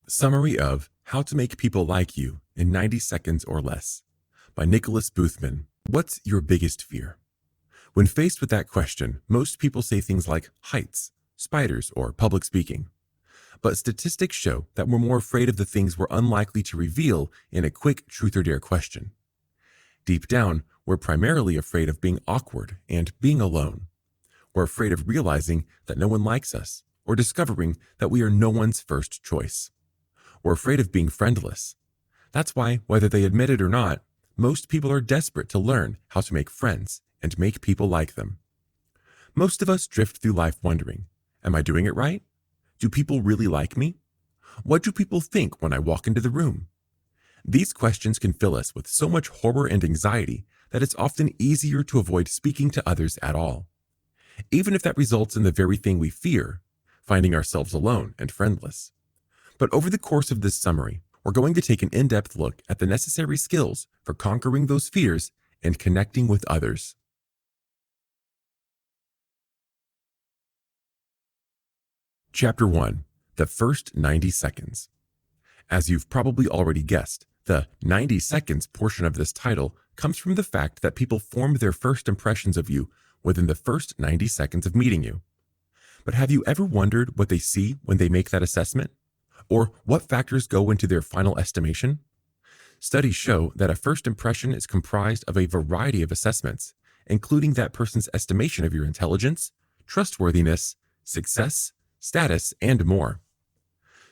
Summary of How to Make People Like You in 90 Seconds or Less by Nicholas Boothman. What's your biggest fear? When faced with that question, most people say things like heights, spiders, or public speaking. But statistics show that we're more afraid of the things we're unlikely to reveal in a quick truth or dare question. Deep down, we're primarily afraid of being awkward and being alone. We're afraid of realizing that no one likes us or discovering that we are no one's first choice. We're afraid of being friendless. That's why, whether they admit it or not, most people are desperate to learn how to make friends and make people like them. Most of us drift through life wondering, am I doing it right? Do people really like me? What do people think when I walk into the room? These questions can fill us with so much horror and anxiety that it's often easier to avoid speaking to others at all. Even if that results in the very thing we fear, finding ourselves alone and friendless. But over the course of this summary, we're going to take an in-depth look at the necessary skills for conquering those fears and connecting with others. Chapter 1. The First 90 Seconds. As you've probably already guessed, the 90 seconds portion of this title comes from the fact that people form their first impressions of you within the first 90 seconds of meeting you. But have you ever wondered what they see when they make that assessment? Or what factors go into their final estimation? Studies show that a first impression is comprised of a variety of assessments, including that person's estimation of your intelligence, trustworthiness, success, status, and more.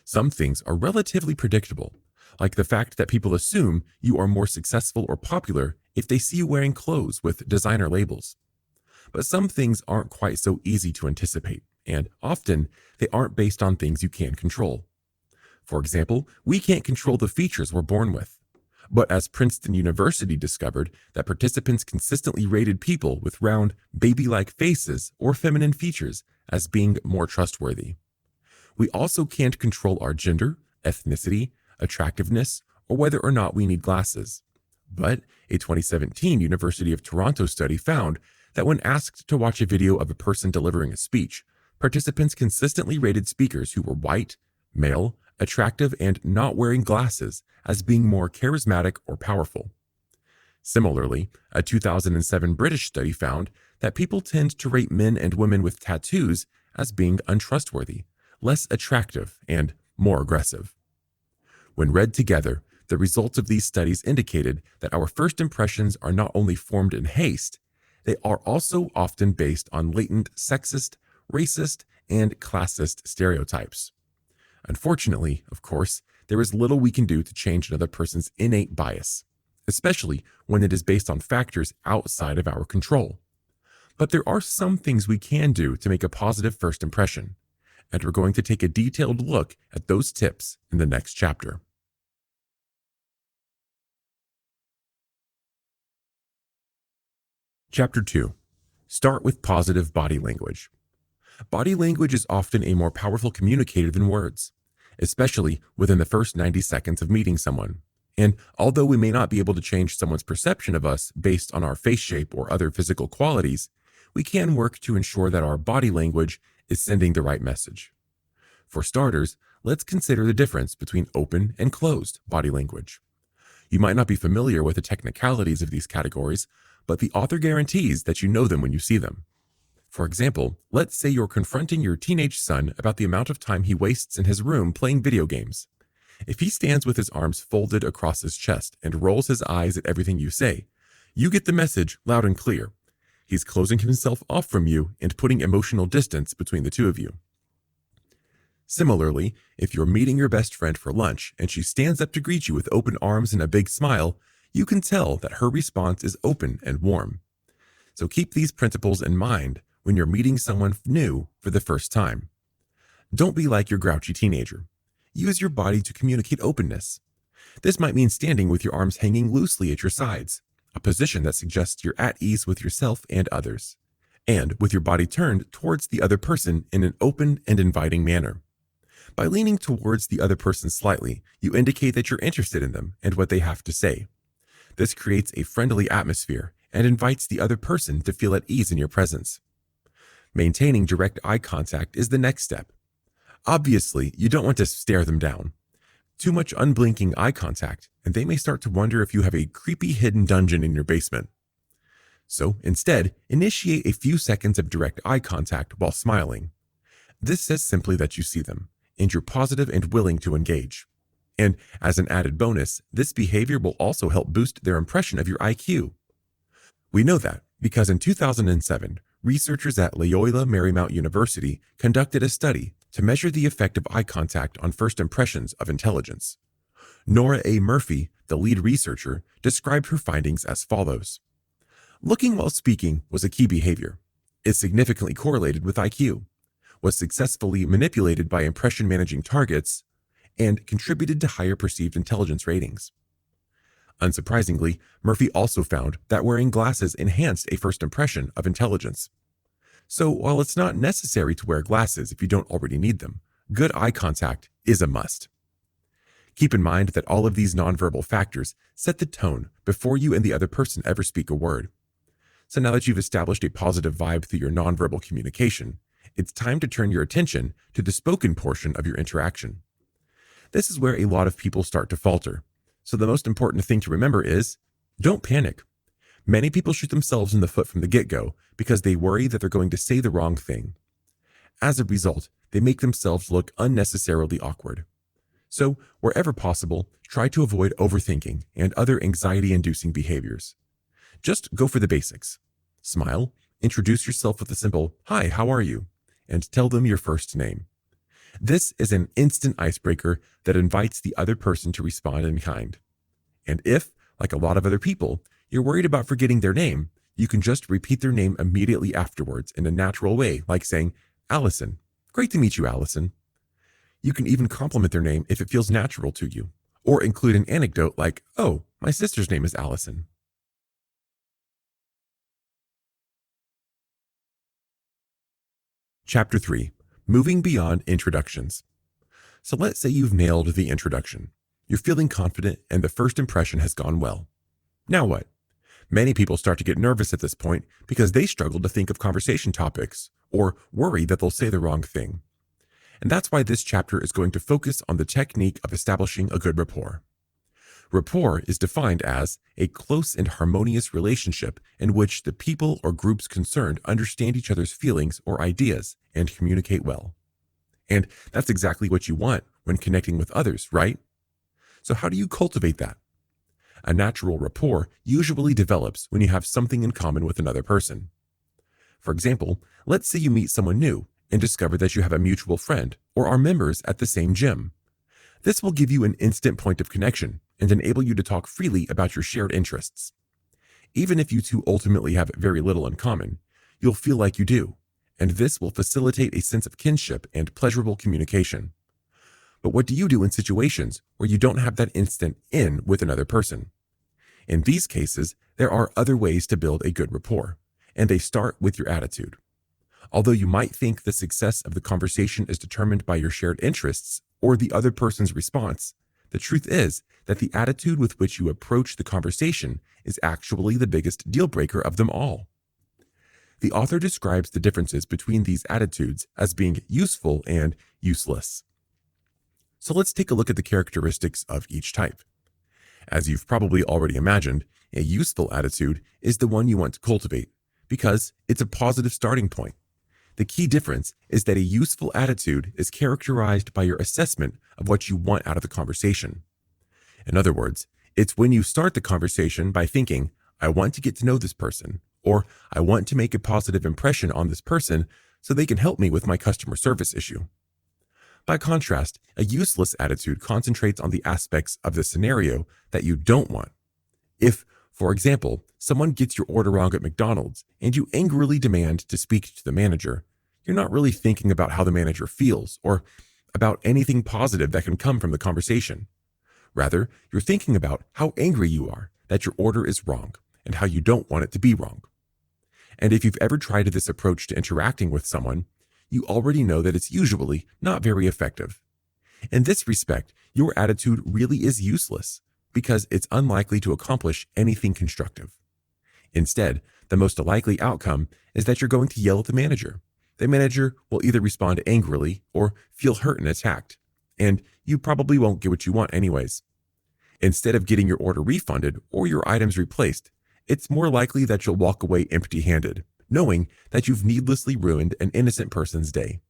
Some things are relatively predictable, like the fact that people assume you are more successful or popular if they see you wearing clothes with designer labels. But some things aren't quite so easy to anticipate, and often they aren't based on things you can control. For example, we can't control the features we're born with. But as Princeton University discovered that participants consistently rated people with round, baby-like faces or feminine features as being more trustworthy. We also can't control our gender, ethnicity, attractiveness, or whether or not we need glasses. But a 2017 University of Toronto study found that when asked to watch a video of a person delivering a speech, participants consistently rated speakers who were white, male, attractive, and not wearing glasses as being more charismatic or powerful. Similarly, a 2007 British study found that people tend to rate men and women with tattoos as being untrustworthy, less attractive, and more aggressive. When read together, the results of these studies indicated that our first impressions are not only formed in haste, they are also often based on latent sexist, racist, and classist stereotypes. Unfortunately, of course, there is little we can do to change another person's innate bias, especially when it is based on factors outside of our control. But there are some things we can do to make a positive first impression, and we're going to take a detailed look at those tips in the next chapter. Chapter 2. Start with positive body language. Body language is often a more powerful communicator than words, especially within the first 90 seconds of meeting someone. And although we may not be able to change someone's perception of us based on our face shape or other physical qualities, we can work to ensure that our body language is sending the right message. For starters, let's consider the difference between open and closed body language. You might not be familiar with the technicalities of these categories, but the author guarantees that you know them when you see them. For example, let's say you're confronting your teenage son about the amount of time he wastes in his room playing video games. If he stands with his arms folded across his chest and rolls his eyes at everything you say, you get the message loud and clear. He's closing himself off from you and putting emotional distance between the two of you. Similarly, if you're meeting your best friend for lunch and she stands up to greet you with open arms and a big smile, you can tell that her response is open and warm. So keep these principles in mind when you're meeting someone new for the first time. Don't be like your grouchy teenager. Use your body to communicate openness. This might mean standing with your arms hanging loosely at your sides, a position that suggests you're at ease with yourself and others, and with your body turned towards the other person in an open and inviting manner. By leaning towards the other person slightly, you indicate that you're interested in them and what they have to say. This creates a friendly atmosphere and invites the other person to feel at ease in your presence. Maintaining direct eye contact is the next step. Obviously, you don't want to stare them down. Too much unblinking eye contact, and they may start to wonder if you have a creepy hidden dungeon in your basement. So instead, initiate a few seconds of direct eye contact while smiling. This says simply that you see them, and you're positive and willing to engage. And as an added bonus, this behavior will also help boost their impression of your IQ. We know that because in 2007, researchers at Loyola Marymount University conducted a study to measure the effect of eye contact on first impressions of intelligence. Nora A. Murphy, the lead researcher, described her findings as follows. Looking while speaking was a key behavior. It significantly correlated with IQ, was successfully manipulated by impression managing targets, and contributed to higher perceived intelligence ratings. Unsurprisingly, Murphy also found that wearing glasses enhanced a first impression of intelligence. So while it's not necessary to wear glasses if you don't already need them, good eye contact is a must. Keep in mind that all of these nonverbal factors set the tone before you and the other person ever speak a word. So now that you've established a positive vibe through your nonverbal communication, it's time to turn your attention to the spoken portion of your interaction. This is where a lot of people start to falter. So the most important thing to remember is, don't panic. Many people shoot themselves in the foot from the get-go because they worry that they're going to say the wrong thing. As a result, they make themselves look unnecessarily awkward. So, wherever possible, try to avoid overthinking and other anxiety-inducing behaviors. Just go for the basics. Smile, introduce yourself with a simple, "Hi, how are you?" and tell them your first name. This is an instant icebreaker that invites the other person to respond in kind. And if, like a lot of other people, you're worried about forgetting their name, you can just repeat their name immediately afterwards in a natural way, like saying, "Allison. Great to meet you, Allison." You can even compliment their name if it feels natural to you, or include an anecdote like, "Oh, my sister's name is Allison." Chapter 3. Moving beyond introductions. So let's say you've nailed the introduction. You're feeling confident and the first impression has gone well. Now what? Many people start to get nervous at this point because they struggle to think of conversation topics or worry that they'll say the wrong thing. And that's why this chapter is going to focus on the technique of establishing a good rapport. Rapport is defined as a close and harmonious relationship in which the people or groups concerned understand each other's feelings or ideas and communicate well. And that's exactly what you want when connecting with others, right? So how do you cultivate that? A natural rapport usually develops when you have something in common with another person. For example, let's say you meet someone new and discover that you have a mutual friend or are members at the same gym. This will give you an instant point of connection and enable you to talk freely about your shared interests. Even if you two ultimately have very little in common, you'll feel like you do, and this will facilitate a sense of kinship and pleasurable communication. But what do you do in situations where you don't have that instant in with another person? In these cases, there are other ways to build a good rapport, and they start with your attitude. Although you might think the success of the conversation is determined by your shared interests or the other person's response, the truth is that the attitude with which you approach the conversation is actually the biggest deal breaker of them all. The author describes the differences between these attitudes as being useful and useless. So let's take a look at the characteristics of each type. As you've probably already imagined, a useful attitude is the one you want to cultivate because it's a positive starting point. The key difference is that a useful attitude is characterized by your assessment of what you want out of the conversation. In other words, it's when you start the conversation by thinking, "I want to get to know this person," or "I want to make a positive impression on this person so they can help me with my customer service issue." By contrast, a useless attitude concentrates on the aspects of the scenario that you don't want. If, for example, someone gets your order wrong at McDonald's and you angrily demand to speak to the manager, you're not really thinking about how the manager feels or about anything positive that can come from the conversation. Rather, you're thinking about how angry you are that your order is wrong and how you don't want it to be wrong. And if you've ever tried this approach to interacting with someone, you already know that it's usually not very effective. In this respect, your attitude really is useless because it's unlikely to accomplish anything constructive. Instead, the most likely outcome is that you're going to yell at the manager. The manager will either respond angrily or feel hurt and attacked, and you probably won't get what you want anyways. Instead of getting your order refunded or your items replaced, it's more likely that you'll walk away empty-handed, knowing that you've needlessly ruined an innocent person's day.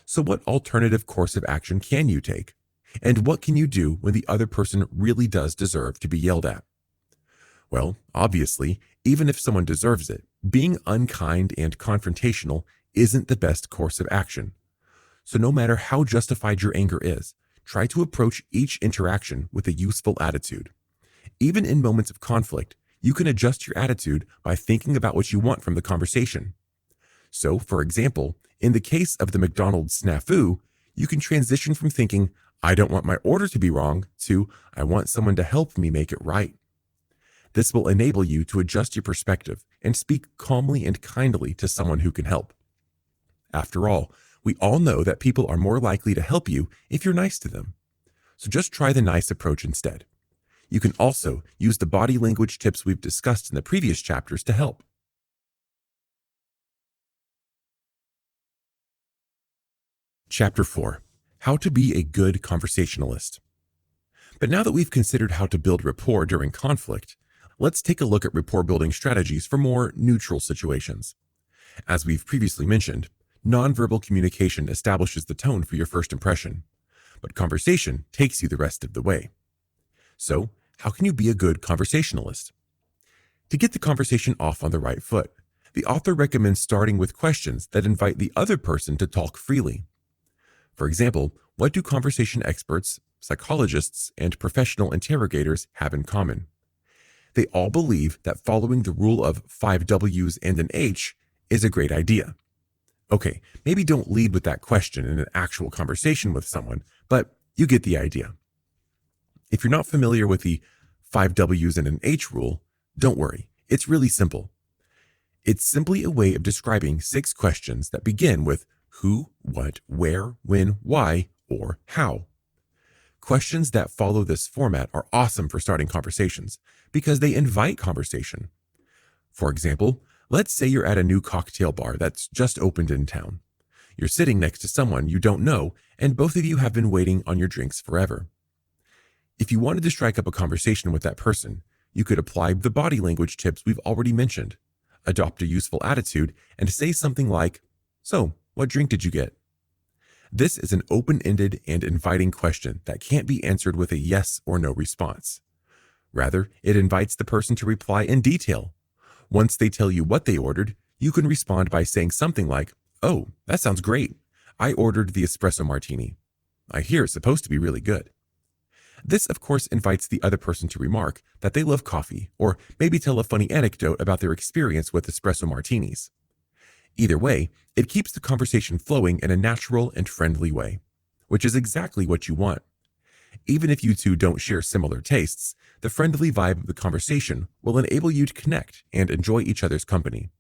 So what alternative course of action can you take? And what can you do when the other person really does deserve to be yelled at? Well, obviously, even if someone deserves it, being unkind and confrontational isn't the best course of action. So no matter how justified your anger is, try to approach each interaction with a useful attitude. Even in moments of conflict, you can adjust your attitude by thinking about what you want from the conversation. So, for example, in the case of the McDonald's snafu, you can transition from thinking, I don't want my order to be wrong, to I want someone to help me make it right. This will enable you to adjust your perspective and speak calmly and kindly to someone who can help. After all, we all know that people are more likely to help you if you're nice to them. So just try the nice approach instead. You can also use the body language tips we've discussed in the previous chapters to help. Chapter 4. How to be a good conversationalist. But now that we've considered how to build rapport during conflict, let's take a look at rapport building strategies for more neutral situations. As we've previously mentioned, nonverbal communication establishes the tone for your first impression, but conversation takes you the rest of the way. So, how can you be a good conversationalist? To get the conversation off on the right foot, the author recommends starting with questions that invite the other person to talk freely. For example, what do conversation experts, psychologists, and professional interrogators have in common? They all believe that following the rule of 5 W's and an H is a great idea. Okay, maybe don't lead with that question in an actual conversation with someone, but you get the idea. If you're not familiar with the 5 W's and an H rule, don't worry, it's really simple. It's simply a way of describing 6 questions that begin with who, what, where, when, why, or how. Questions that follow this format are awesome for starting conversations because they invite conversation. For example, let's say you're at a new cocktail bar that's just opened in town. You're sitting next to someone you don't know, and both of you have been waiting on your drinks forever. If you wanted to strike up a conversation with that person, you could apply the body language tips we've already mentioned, adopt a useful attitude, and say something like, "So, what drink did you get?" This is an open-ended and inviting question that can't be answered with a yes or no response. Rather, it invites the person to reply in detail. Once they tell you what they ordered, you can respond by saying something like, "Oh, that sounds great. I ordered the espresso martini. I hear it's supposed to be really good." This, of course, invites the other person to remark that they love coffee, or maybe tell a funny anecdote about their experience with espresso martinis. Either way, it keeps the conversation flowing in a natural and friendly way, which is exactly what you want. Even if you two don't share similar tastes, the friendly vibe of the conversation will enable you to connect and enjoy each other's company.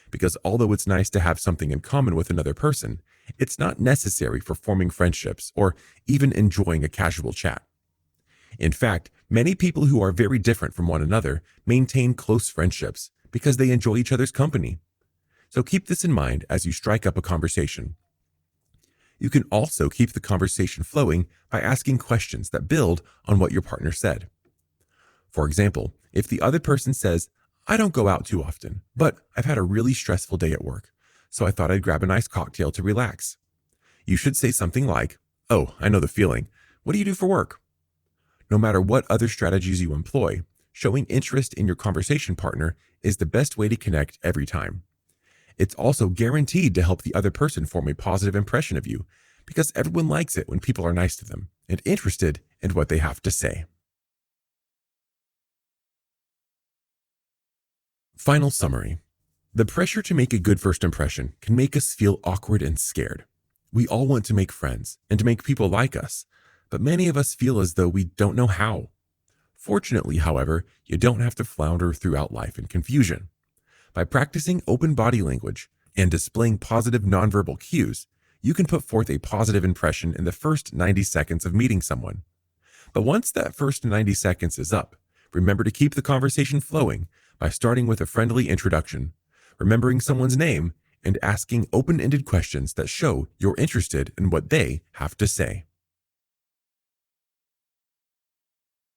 Because although it's nice to have something in common with another person, it's not necessary for forming friendships or even enjoying a casual chat. In fact, many people who are very different from one another maintain close friendships because they enjoy each other's company. So keep this in mind as you strike up a conversation. You can also keep the conversation flowing by asking questions that build on what your partner said. For example, if the other person says, "I don't go out too often, but I've had a really stressful day at work, so I thought I'd grab a nice cocktail to relax," you should say something like, "Oh, I know the feeling. What do you do for work?" No matter what other strategies you employ, showing interest in your conversation partner is the best way to connect every time. It's also guaranteed to help the other person form a positive impression of you, because everyone likes it when people are nice to them and interested in what they have to say. Final summary. The pressure to make a good first impression can make us feel awkward and scared. We all want to make friends and to make people like us, but many of us feel as though we don't know how. Fortunately, however, you don't have to flounder throughout life in confusion. By practicing open body language and displaying positive nonverbal cues, you can put forth a positive impression in the first 90 seconds of meeting someone. But once that first 90 seconds is up, remember to keep the conversation flowing by starting with a friendly introduction, remembering someone's name, and asking open-ended questions that show you're interested in what they have to say.